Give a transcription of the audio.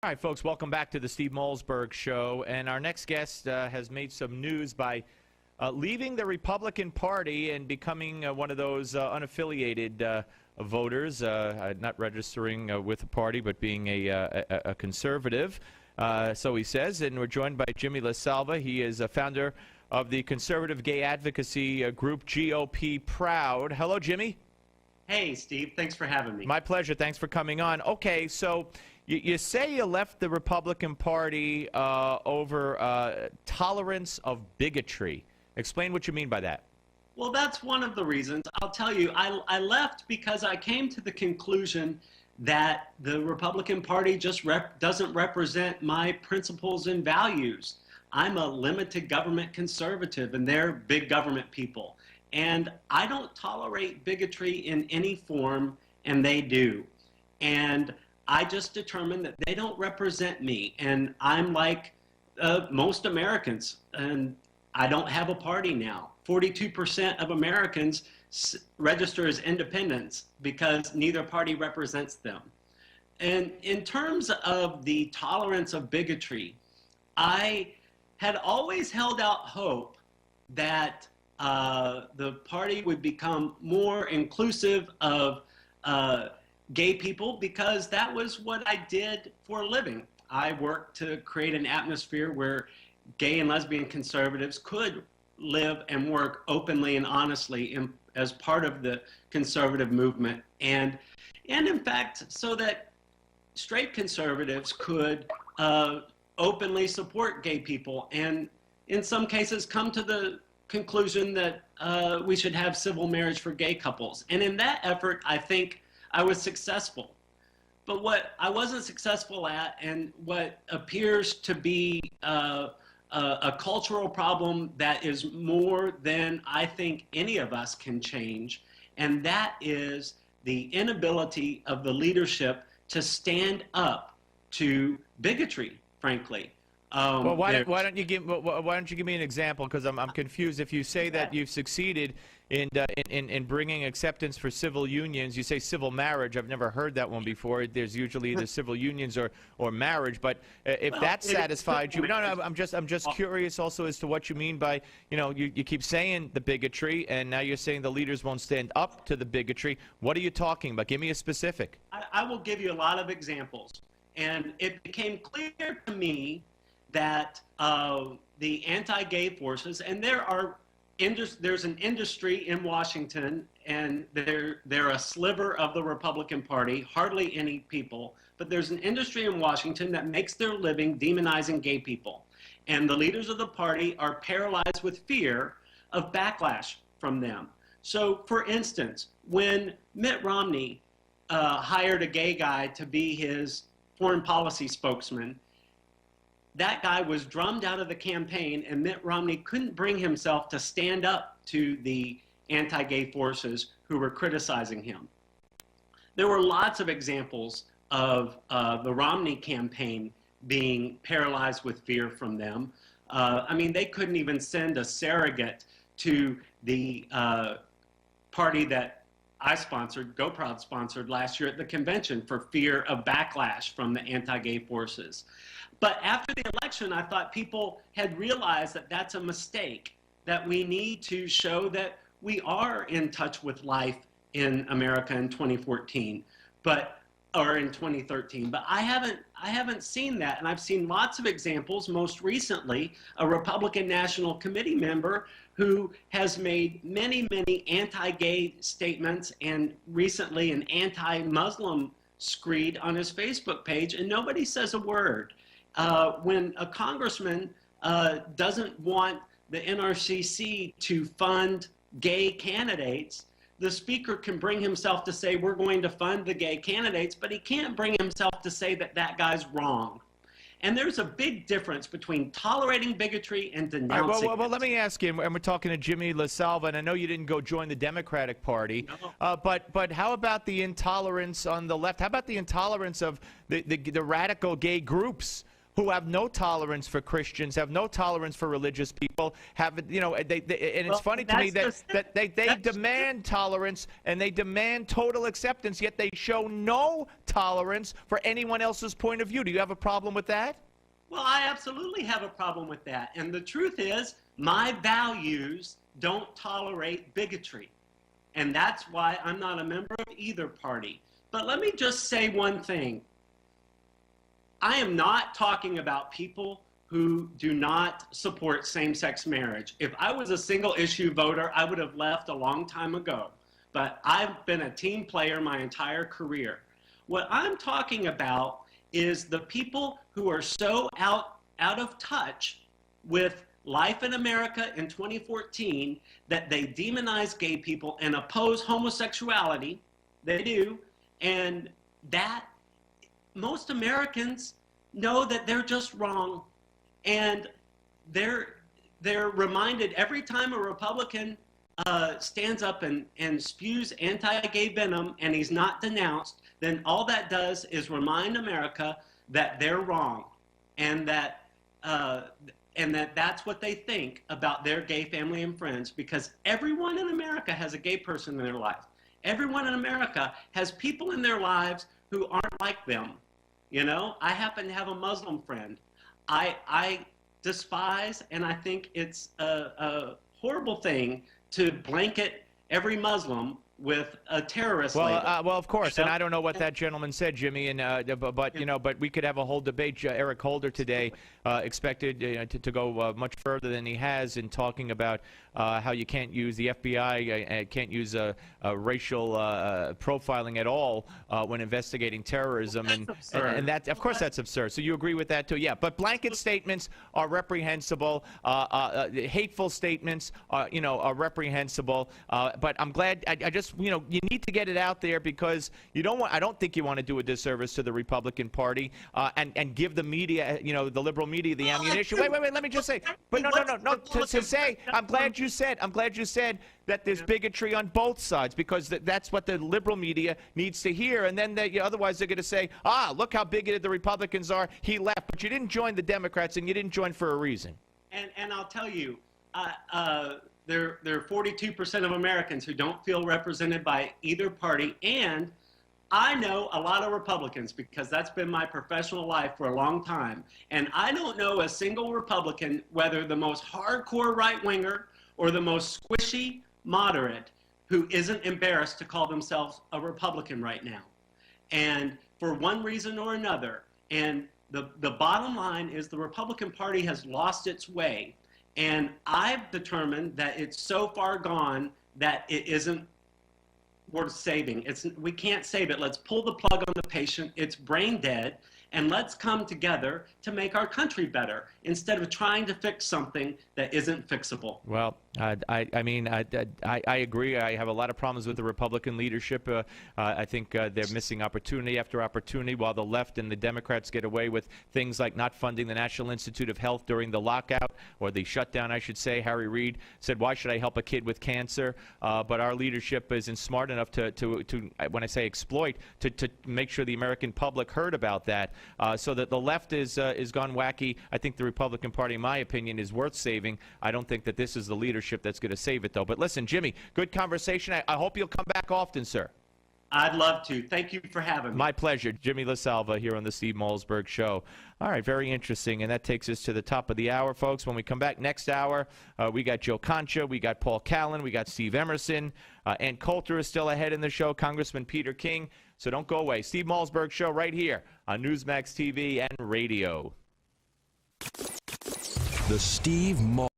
All right, folks, welcome back to the Steve Malzberg Show. And our next guest has made some news by leaving the Republican Party and becoming one of those unaffiliated voters, not registering with the party, but being a conservative, so he says. And we're joined by Jimmy LaSalvia. He is a founder of the conservative gay advocacy group GOProud. Hello, Jimmy. Hey, Steve. Thanks for having me. My pleasure. Thanks for coming on. Okay, so you say you left the Republican Party over tolerance of bigotry. Explain what you mean by that. Well, that's one of the reasons. I'll tell you, I left because I came to the conclusion that the Republican Party just doesn't represent my principles and values. I'm a limited government conservative, and they're big government people. And I don't tolerate bigotry in any form, and they do. And I just determined that they don't represent me, and I'm like most Americans, and I don't have a party now. 42% of Americans register as independents because neither party represents them. And in terms of the tolerance of bigotry, I had always held out hope that the party would become more inclusive of gay people, because that was what I did for a living. I worked to create an atmosphere where gay and lesbian conservatives could live and work openly and honestly as part of the conservative movement. And in fact, so that straight conservatives could openly support gay people, and in some cases come to the conclusion that we should have civil marriage for gay couples. And in that effort, I think I was successful. But what I wasn't successful at, and what appears to be a cultural problem that is more than I think any of us can change, and that is the inability of the leadership to stand up to bigotry, frankly. Well, why don't you give me an example? Because I'm confused. If you say that you've succeeded in bringing acceptance for civil unions, you say civil marriage. I've never heard that one before. There's usually either civil unions or marriage. But if that satisfied you, no, I'm just curious also as to what you mean by, you keep saying the bigotry, and now you're saying the leaders won't stand up to the bigotry. What are you talking about? Give me a specific. I will give you a lot of examples, and it became clear to me that the anti-gay forces, and there's an industry in Washington, and they're a sliver of the Republican Party, hardly any people, but there's an industry in Washington that makes their living demonizing gay people. And the leaders of the party are paralyzed with fear of backlash from them. So, for instance, when Mitt Romney hired a gay guy to be his foreign policy spokesman, that guy was drummed out of the campaign, and Mitt Romney couldn't bring himself to stand up to the anti-gay forces who were criticizing him. There were lots of examples of the Romney campaign being paralyzed with fear from them. I mean, they couldn't even send a surrogate to the party that I sponsored, GOProud sponsored last year at the convention, for fear of backlash from the anti-gay forces. But after the election, I thought people had realized that that's a mistake, that we need to show that we are in touch with life in America in 2014, or in 2013. But I haven't seen that, and I've seen lots of examples. Most recently, a Republican National Committee member who has made many, many anti-gay statements, and recently an anti-Muslim screed on his Facebook page, and nobody says a word. When a congressman doesn't want the NRCC to fund gay candidates, the speaker can bring himself to say, we're going to fund the gay candidates, but he can't bring himself to say that that guy's wrong. And there's a big difference between tolerating bigotry and denouncing well, let me ask you, and we're talking to Jimmy LaSalvia, and I know you didn't go join the Democratic Party, no. But how about the intolerance on the left? How about the intolerance of the radical gay groups who have no tolerance for Christians, have no tolerance for religious people, and it's funny to me that they demand tolerance and they demand total acceptance, yet they show no tolerance for anyone else's point of view. Do you have a problem with that? Well, I absolutely have a problem with that. And the truth is, my values don't tolerate bigotry. And that's why I'm not a member of either party. But let me just say one thing. I am not talking about people who do not support same-sex marriage. If I was a single-issue voter, I would have left a long time ago. But I've been a team player my entire career. What I'm talking about is the people who are so out of touch with life in America in 2014 that they demonize gay people and oppose homosexuality. They do. And that most Americans know that they're just wrong. And they're reminded every time a Republican stands up and spews anti-gay venom and he's not denounced, then all that does is remind America that they're wrong, and that that's what they think about their gay family and friends, because everyone in America has a gay person in their life. Everyone in America has people in their lives who aren't like them. You know, I happen to have a Muslim friend. I despise, and I think it's a horrible thing to blanket every Muslim with a terrorist label. Well, of course, and I don't know what that gentleman said, Jimmy, and but we could have a whole debate. Eric Holder today expected to go much further than he has in talking about how you can't use the FBI, can't use racial profiling at all when investigating terrorism, and that, of course, that's absurd. So you agree with that too? Yeah, but blanket statements are reprehensible. Hateful statements are reprehensible. But I'm glad. I just you need to get it out there, because you don't want. I don't think you want to do a disservice to the Republican Party and give the media, the liberal media, the ammunition. Wait. Let me just say. But no. To say, I'm glad you said that there's bigotry on both sides, because that's what the liberal media needs to hear. And then otherwise they're going to say, look how bigoted the Republicans are. He left, but you didn't join the Democrats, and you didn't join for a reason. And I'll tell you. There are 42% of Americans who don't feel represented by either party, and I know a lot of Republicans, because that's been my professional life for a long time, and I don't know a single Republican, whether the most hardcore right-winger or the most squishy moderate, who isn't embarrassed to call themselves a Republican right now. And for one reason or another, and the bottom line is the Republican Party has lost its way. And I've determined that it's so far gone that it isn't worth saving. We can't save it. Let's pull the plug on the patient. It's brain dead. And let's come together to make our country better, instead of trying to fix something that isn't fixable. Well, I agree. I have a lot of problems with the Republican leadership. I think they're missing opportunity after opportunity, while the left and the Democrats get away with things like not funding the National Institute of Health during the lockout, or the shutdown, I should say. Harry Reid said, "Why should I help a kid with cancer?" But our leadership isn't smart enough to when I say exploit, to make sure the American public heard about that. So that the left is gone wacky. I think the Republican Party, in my opinion, is worth saving. I don't think that this is the leadership that's going to save it, though. But listen, Jimmy, good conversation. I hope you'll come back often, sir. I'd love to. Thank you for having me. My pleasure. Jimmy LaSalvia here on the Steve Malzberg Show. All right, very interesting. And that takes us to the top of the hour, folks. When we come back next hour, we got Joe Concha, we got Paul Callan, we got Steve Emerson. Ann Coulter is still ahead in the show, Congressman Peter King. So don't go away. Steve Malzberg Show right here on Newsmax TV and radio. The Steve Malzberg